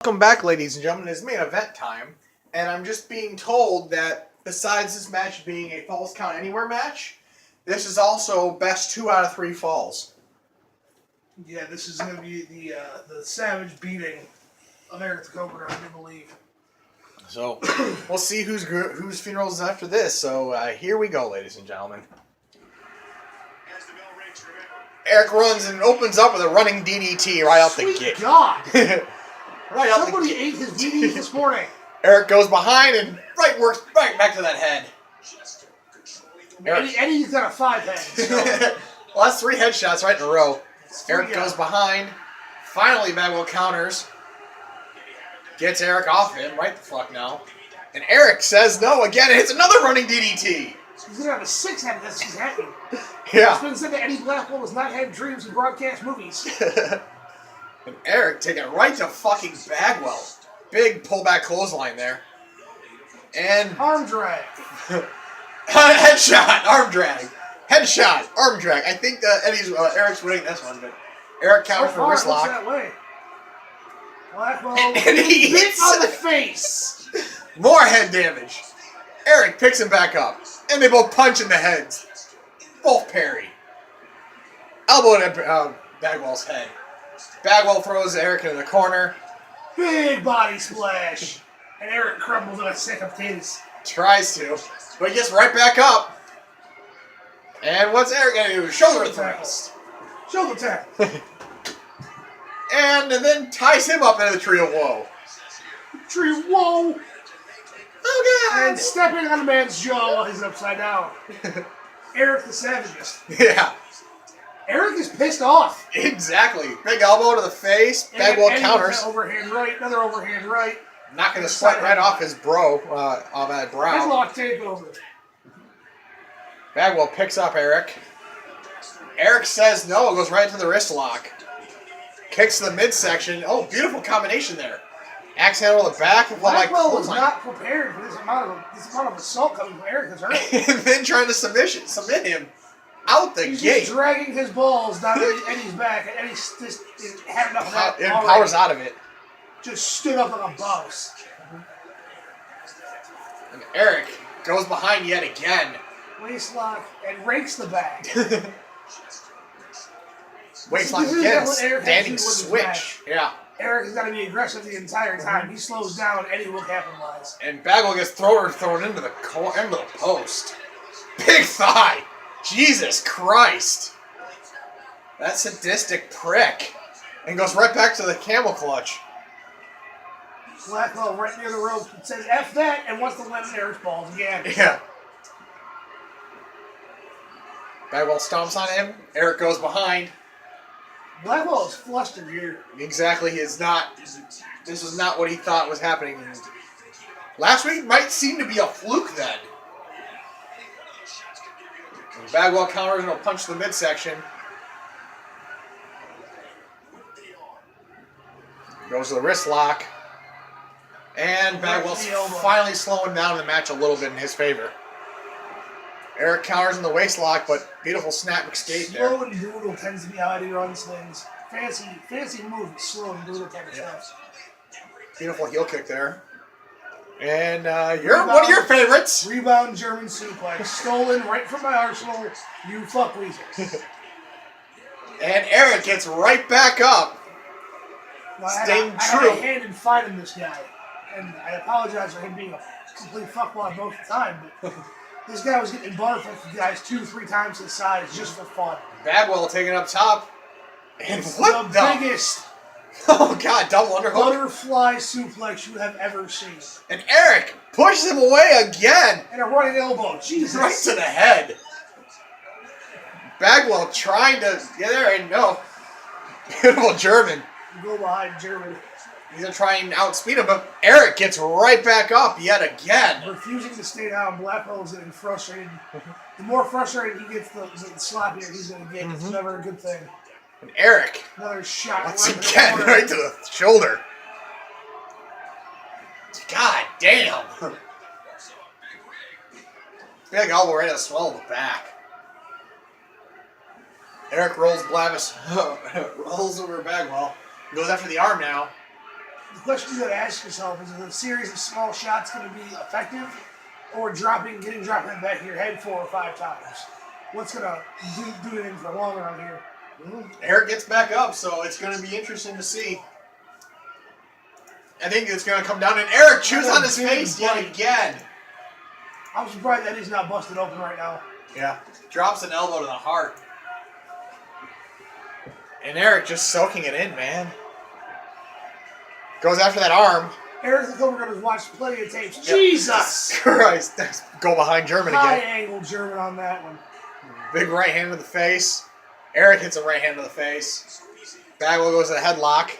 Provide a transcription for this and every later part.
Welcome back, ladies and gentlemen. It's main event time, and I'm just being told that besides this match being a Falls Count Anywhere match, this is also best 2 out of 3 falls. Yeah, this is going to be the savage beating of Eric the Cobra, I do believe. So we'll see whose funeral is after this. So here we go, ladies and gentlemen. Eric runs and opens up with a running DDT right out the gate. God! Right out Somebody ate his DDT this morning. Eric goes behind and works right back to that head. Eddie's got a 5 head. So. Well, that's 3 headshots right in a row. Eric goes behind. Finally, Bagwell counters. Gets Eric off him right the fuck now. And Eric says no again. It's another running DDT. He's going to have a 6 head that's just happening. Yeah. It's been said that Eddie Blackwell does not have dreams of broadcast movies. And Eric taking it right to fucking Bagwell. Big pullback clothesline there. And arm drag. Headshot, arm drag. Headshot, arm drag. I think Eric's winning this one, but Eric counters for wrist lock. That way. Blackwell And he bit hits on the face. More head damage. Eric picks him back up, and they both punch in the heads. Both parry. Elbow to Bagwell's head. Bagwell throws Eric into the corner. Big body splash. And Eric crumbles on a sack of potatoes. Tries to, but he gets right back up. And what's Eric going to do? Shoulder thrust. Shoulder tackle. And then ties him up into the tree of woe. Tree of woe. Oh, God. And stepping on a man's jaw while he's upside down. Eric the Savagest. Yeah. Eric is pissed off. Exactly. Big elbow to the face. Bagwell counters. Overhand right. Another overhand right. Knocking the sweat right off his brow. Headlock takeover. Bagwell picks up Eric. Eric says no. Goes right into the wrist lock. Kicks to the midsection. Oh, beautiful combination there. Axe handle to the back. Bagwell was not prepared for this amount of assault coming from Eric. And then trying to submit him out the He's gate. Just dragging his balls down Eddie's back, and Eddie's just had enough of that. It powers out of it. Just stood up like a boss. And Eric goes behind yet again. Waist lock and rakes the back. Waist lock again. Standing switch. Yeah. Eric has got to be aggressive the entire time. He slows down, Eddie will capitalize. And Bagwell gets thrown into the post. Big thigh. Jesus Christ. That sadistic prick. And goes right back to the camel clutch. Blackwell right near the ropes says F that and wants to let Eric's balls again. Yeah. Bagwell stomps on him. Eric goes behind. Blackwell is flustered here. Exactly. This is not what he thought was happening. Last week might seem to be a fluke then. And Bagwell counters and will punch the midsection. Goes to the wrist lock. And Bagwell's finally slowing down the match a little bit in his favor. Eric counters in the waist lock, but beautiful snap escape there. Slow and brutal tends to be how Eddie runs things. Fancy move, slow and brutal type of stuff. Beautiful heel kick there. And one of your favorites. Rebound German suplex. Stolen right from my arsenal. You fuck weasel. And Eric gets right back up. Staying true. I had a hand in fighting this guy. And I apologize for him being a complete fuckwad most of the time, but this guy was getting butterflies from guys 2-3 times his size just for fun. Bagwell taking up top. And it's what the biggest oh God, double underhook. Butterfly suplex you have ever seen. And Eric pushes him away again. And a running elbow. Jesus. Right to the head. Bagwell trying to get there and no. Beautiful German. Go behind German. He's going to try and outspeed him, but Eric gets right back up yet again. Refusing to stay down, Blackwell is getting frustrated. The more frustrated he gets, the sloppier he's going to get. It's never a good thing. And Eric, another shot once again, right to the shoulder. God damn. Big elbow right to swell the back. Eric rolls Blavis, rolls over Bagwell. Goes after the arm now. the question you got to ask yourself is a series of small shots going to be effective, or getting dropped in the back of your head 4 or 5 times? What's going to do anything for the long run here? Eric gets back up, so it's going to be interesting to see. I think it's going to come down, and Eric chews on his face yet again. I'm surprised that he's not busted open right now. Yeah. Drops an elbow to the heart. And Eric just soaking it in, man. Goes after that arm. Eric the Cobra has watched plenty of tapes. Yep. Jesus Christ. Go behind German again. High angle German on that one. Big right hand to the face. Eric hits a right hand to the face. Bagwell goes to the headlock.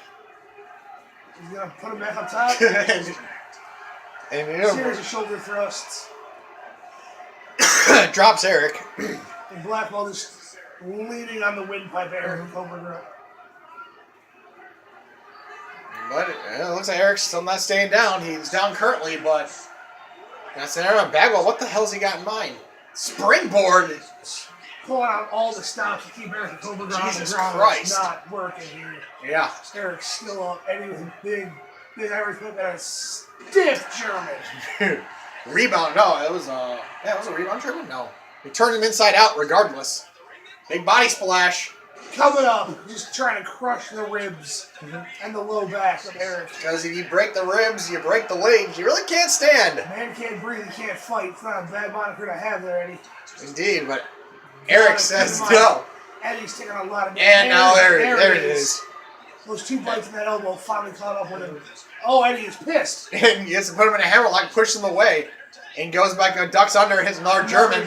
He's going to put him back on top. and series of shoulder thrusts. Drops Eric. And Blackwell just leaning on the windpipe of Eric Cobra grip. But it looks like Eric's still not staying down. He's down currently, but that's an error. Bagwell, what the hell's he got in mind? Springboard. Pulling out all the stops to keep Eric Cobra on the ground. Jesus Christ. It's not working here. Yeah. Eric's still up. Eddie with a big Irish whip and a stiff German. Rebound. No, it was a rebound German? No. He turned him inside out regardless. Big body splash. Coming up, just trying to crush the ribs and the low back of Eric. Because if you break the ribs, you break the legs. You really can't stand. Man can't breathe, he can't fight. It's not a bad moniker to have there, Eddie. Indeed, but Eric says no. Eddie's taking a lot of damage. And now there it is. Those 2 bites in that elbow finally caught up with him. Oh, Eddie is pissed. And he has to put him in a hammerlock, push him away, and goes back and ducks under and hits another German.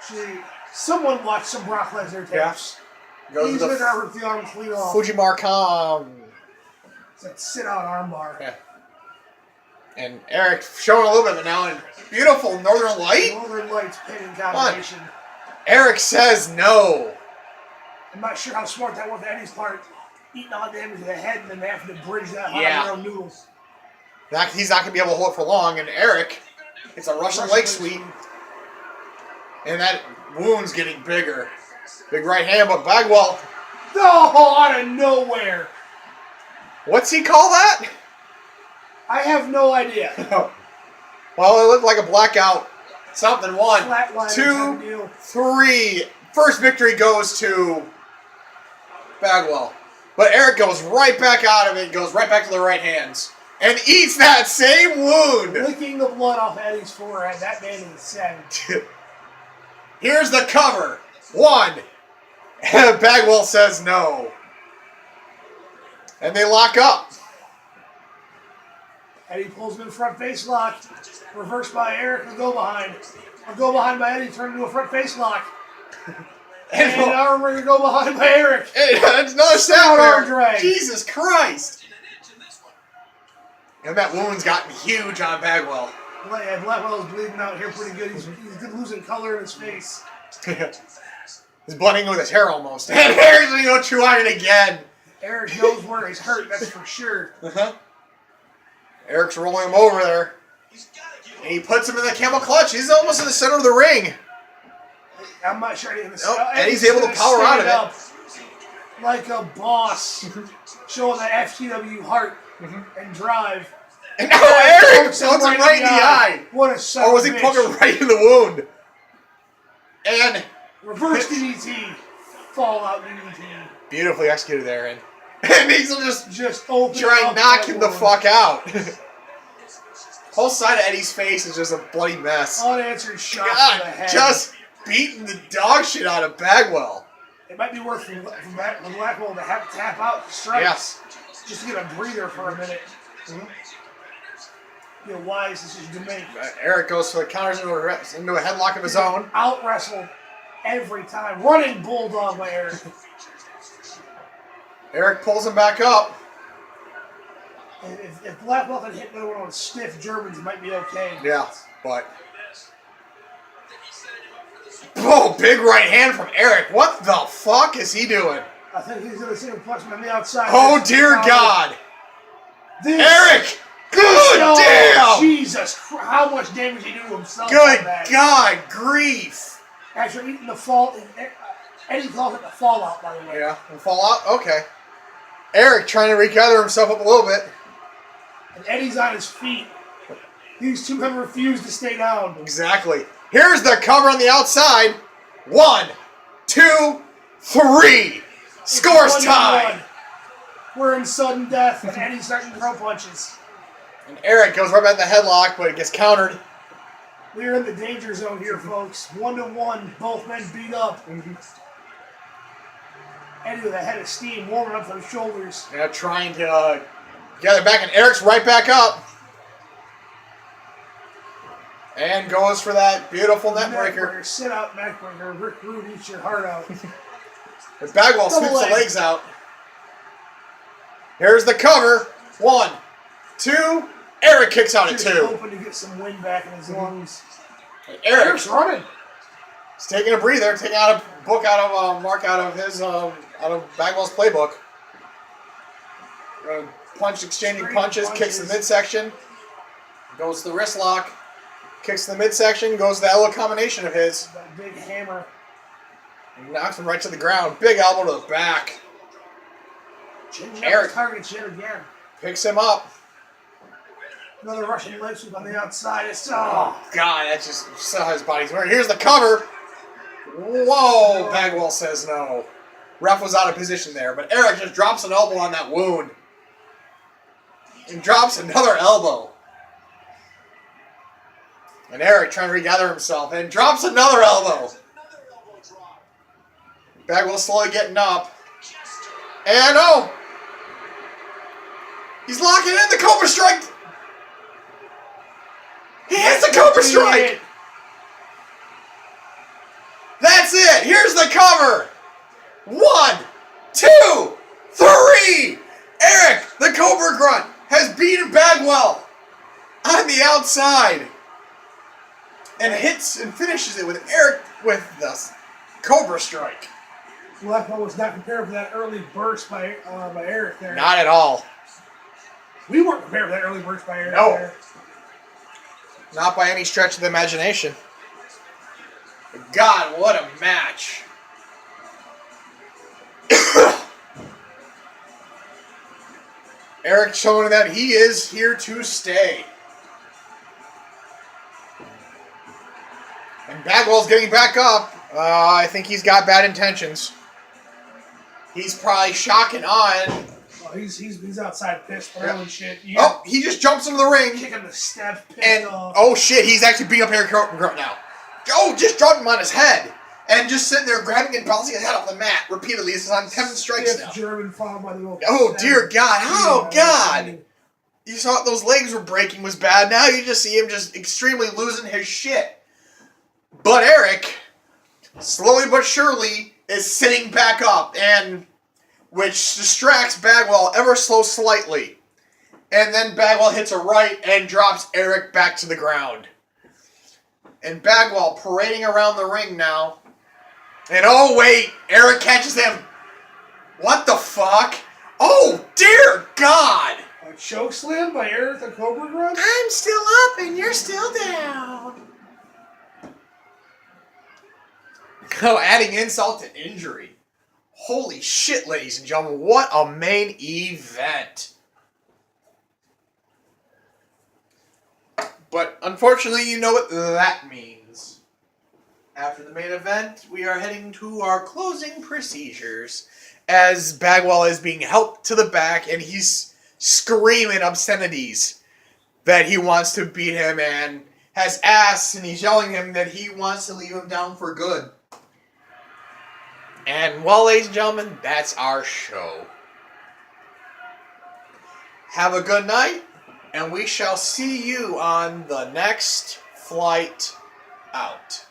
See, someone watched some Brock Lesnar tapes. Goes He's to going to rip the arm clean off. Fujimar-Khan. It's like sit-out armbar. Yeah. And Eric showing a little bit now in beautiful Northern Light. Northern Light's pinning combination. Eric says no. I'm not sure how smart that was on Eddie's part. Eating all the damage to the head and then having to bridge that hot round noodles. He's not going to be able to hold it for long. And Eric, it's a Russian leg sweep. And that wound's getting bigger. Big right hand, but Bagwell. No, out of nowhere. What's he call that? I have no idea. Well, it looked like a blackout. Something. 1, Flatline 2, 3. First victory goes to Bagwell. But Eric goes right back out of it, goes right back to the right hands, and eats that same wound. Licking the blood off Eddie's forehead. That man is savage. Here's the cover. 1. Bagwell says no. And they lock up. Eddie pulls him in front face lock. Reversed by Eric. A go behind. A go behind by Eddie. Turned into a front face lock. And an arm ring to go behind by Eric. It's another snap arm drag. Jesus Christ. And that wound's gotten huge on Bagwell. Blackwell is bleeding out here pretty good. He's losing color in his face. He's blending with his hair almost. And Eric's going to go chew on it again. Eric knows where he's hurt, that's for sure. Eric's rolling him over there. And he puts him in the camel clutch. He's almost in the center of the ring. I'm not sure. Eddie's able to power out of it. Like a boss. Showing that FSCW heart and drive. And now Eric pokes him right in the eye. What a son Or was he poking right in the wound? And reverse DDT. Fallout DDT. Beautifully executed there. And he's just try and knock him the fuck out. Whole side of Eddie's face is just a bloody mess. Unanswered shot to the head. Just beating the dog shit out of Bagwell. It might be worth for Blackwell to have to tap out the strikes. Yes. Just to get a breather for a minute. Be a wise decision to make. Eric goes for the counters into a headlock of his own. Out wrestled every time. Running bulldog by Eric. Eric pulls him back up. And if Blackwell can hit another one on stiff Germans, it might be okay. Yeah, but. Oh, big right hand from Eric. What the fuck is he doing? I think he's going to see him punch him on the outside. Oh, dear God. Eric! Good damn! Jesus Christ. How much damage he did to himself. Good God, grief. After eating the fall. Eddie calls it the fallout, by the way. Yeah, the fallout? Okay. Eric trying to regather himself up a little bit. And Eddie's on his feet. These two men refuse to stay down. Exactly. Here's the cover on the outside. 1, 2, 3. Scores tied. We're in sudden death, and Eddie's starting to throw punches. And Eric goes right back in the headlock, but it gets countered. We're in the danger zone here, folks. 1-1, both men beat up. Eddie with a head of steam, warming up those shoulders. Yeah, trying to gather back, and Eric's right back up. And goes for that beautiful neck breaker. Sit out neck breaker. Rick Rude eats your heart out. But Bagwell sweeps the legs out. Here's the cover. 1, 2. Eric kicks out at 2. Hoping to get some wind back in his lungs. Eric's running. He's taking a breather, taking out a book out of Mark out of his out of Bagwell's playbook. Exchanging punches, kicks the midsection, goes to the wrist lock, kicks the midsection, goes to the elbow combination of his. That big hammer. And knocks him right to the ground. Big elbow to the back. Eric targets yet again. Picks him up. Another Russian leg sweep on the outside. Oh, God, that's just so how his body's wearing. Here's the cover. Whoa, Bagwell says no. Ref was out of position there, but Eric just drops an elbow on that wound. And drops another elbow. And Eric trying to regather himself and drops another elbow. Bagwell slowly getting up. And oh! He's locking in the Cobra Strike! He hits the Cobra Strike! That's it! Here's the cover! 1, 2, 3! Eric, the Cobra Grunt, has beaten Bagwell on the outside. And hits and finishes it with Eric with the Cobra Strike. Blackwell was not prepared for that early burst by Eric there. Not at all. We weren't prepared for that early burst by Eric there. Not by any stretch of the imagination. But God, what a match. Eric showing that he is here to stay. And Bagwell's getting back up. I think he's got bad intentions. He's probably shocking on. Oh, he's outside pissed for and shit. Yeah. Oh, he just jumps into the ring. Kicking the step pissed and off. Oh shit, he's actually beating up Eric Grunt now. Oh, just dropped him on his head. And just sitting there grabbing and bouncing his head off the mat repeatedly. This is on 10 strikes now. German followed by the oh dear God. Oh God. You saw those legs were breaking was bad. Now you just see him just extremely losing his shit. But Eric, slowly but surely, is sitting back up, and which distracts Bagwell ever so slightly. And then Bagwell hits a right and drops Eric back to the ground. And Bagwell parading around the ring now. And oh wait, Eric catches him. What the fuck? Oh dear God! A choke slam by Eric the Cobra Grunt? I'm still up and you're still down. Oh, adding insult to injury. Holy shit, ladies and gentlemen, what a main event. But unfortunately, you know what that means. After the main event, we are heading to our closing procedures as Bagwell is being helped to the back and he's screaming obscenities that he wants to beat him and has asked and he's yelling him that he wants to leave him down for good. And well, ladies and gentlemen, that's our show. Have a good night, and we shall see you on the next flight out.